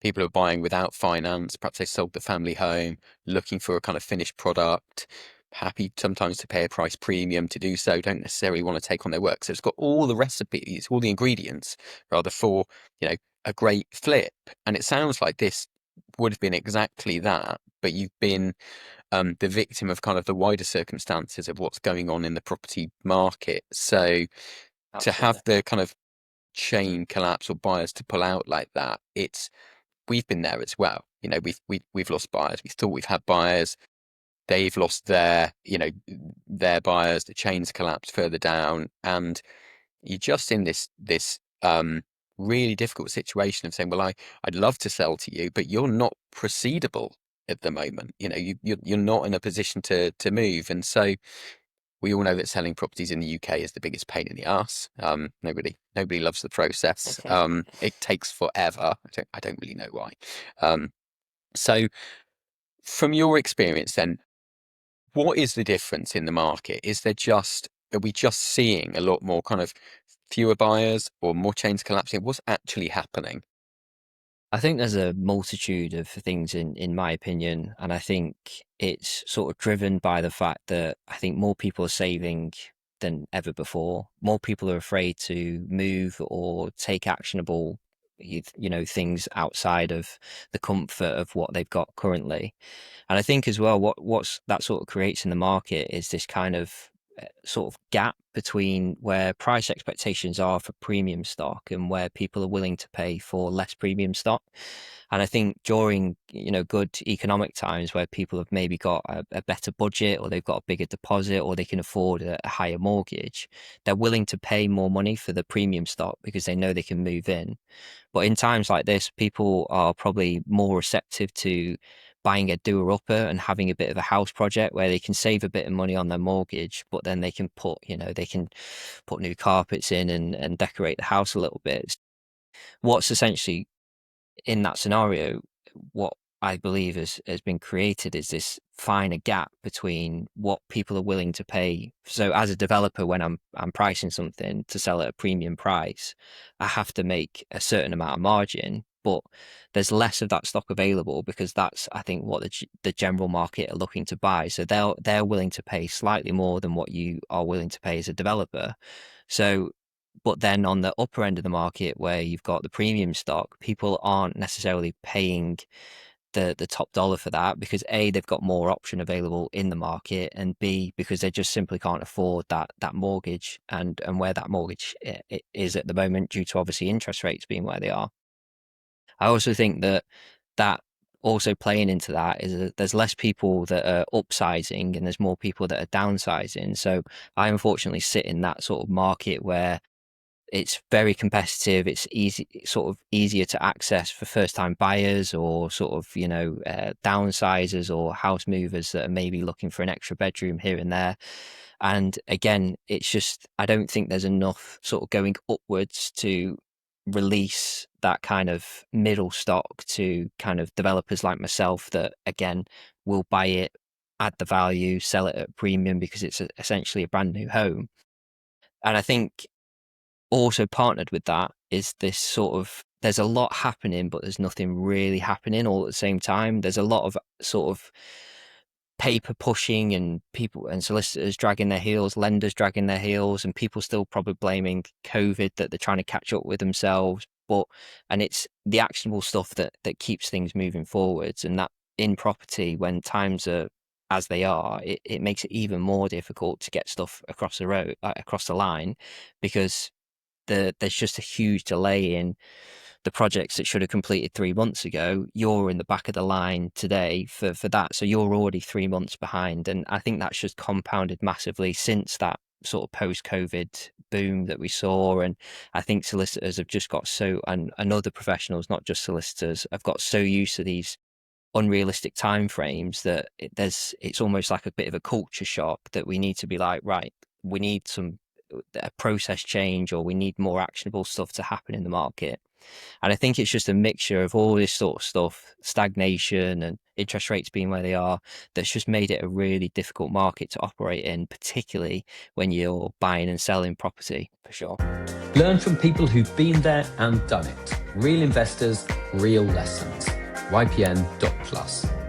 People are buying without finance. Perhaps they sold the family home, looking for a kind of finished product, happy sometimes to pay a price premium to do so, don't necessarily want to take on their work. So it's got all the recipes, all the ingredients, rather, for, a great flip. And it sounds like this would have been exactly that, but you've been the victim of kind of the wider circumstances of what's going on in the property market. So to have Absolutely. the kind of chain collapse or buyers to pull out like that, we've been there as well. We've lost buyers. We thought we've had buyers. They've lost their buyers. The chains collapsed further down, and you're just in this really difficult situation of saying, well, I'd love to sell to you, but you're not proceedable at the moment. You're not in a position to move, and so we all know that selling properties in the UK is the biggest pain in the ass. Nobody loves the process. It takes forever. I don't really know why. So from your experience then, what is the difference in the market? Are we just seeing a lot more kind of fewer buyers or more chains collapsing? What's actually happening? I think there's a multitude of things in my opinion, and I think it's sort of driven by the fact that I think more people are saving than ever before. More people are afraid to move or take actionable, things outside of the comfort of what they've got currently. And I think as well, what's that sort of creates in the market is this kind of sort of gap between where price expectations are for premium stock and where people are willing to pay for less premium stock. And I think during, good economic times where people have maybe got a better budget or they've got a bigger deposit or they can afford a higher mortgage, they're willing to pay more money for the premium stock because they know they can move in. But in times like this, people are probably more receptive to buying a doer-upper and having a bit of a house project where they can save a bit of money on their mortgage, but then they can put new carpets in and decorate the house a little bit. What's essentially in that scenario, what I believe has been created is this finer gap between what people are willing to pay. So as a developer, when I'm pricing something to sell at a premium price, I have to make a certain amount of margin, but there's less of that stock available because that's, I think, what the general market are looking to buy. So they're willing to pay slightly more than what you are willing to pay as a developer. So but then on the upper end of the market where you've got the premium stock, people aren't necessarily paying the top dollar for that because A, they've got more option available in the market, and B, because they just simply can't afford that mortgage and where that mortgage is at the moment due to obviously interest rates being where they are. I also think that also playing into that is that there's less people that are upsizing and there's more people that are downsizing. So I unfortunately sit in that sort of market where it's very competitive. It's easy, sort of easier to access for first-time buyers or sort of downsizers or house movers that are maybe looking for an extra bedroom here and there. And again, it's just I don't think there's enough sort of going upwards to release that kind of middle stock to kind of developers like myself that again will buy it, add the value, sell it at a premium because it's essentially a brand new home. And I think also partnered with that is this sort of there's a lot happening, but there's nothing really happening all at the same time. There's a lot of sort of paper pushing and people and solicitors dragging their heels, lenders dragging their heels, and people still probably blaming COVID that they're trying to catch up with themselves. And it's the actionable stuff that keeps things moving forwards. And that in property, when times are as they are, it makes it even more difficult to get stuff across the road, across the line, because there's just a huge delay in the projects that should have completed 3 months ago. You're in the back of the line today for that, so you're already 3 months behind, and I think that's just compounded massively since that sort of post-COVID boom that we saw. And I think solicitors have just got and other professionals, not just solicitors, have got so used to these unrealistic timeframes that it's almost like a bit of a culture shock that we need to be like, right, we need a process change or we need more actionable stuff to happen in the market. And I think it's just a mixture of all this sort of stuff, stagnation and interest rates being where they are, that's just made it a really difficult market to operate in, particularly when you're buying and selling property, for sure. Learn from people who've been there and done it. Real investors, real lessons. ypn.plus.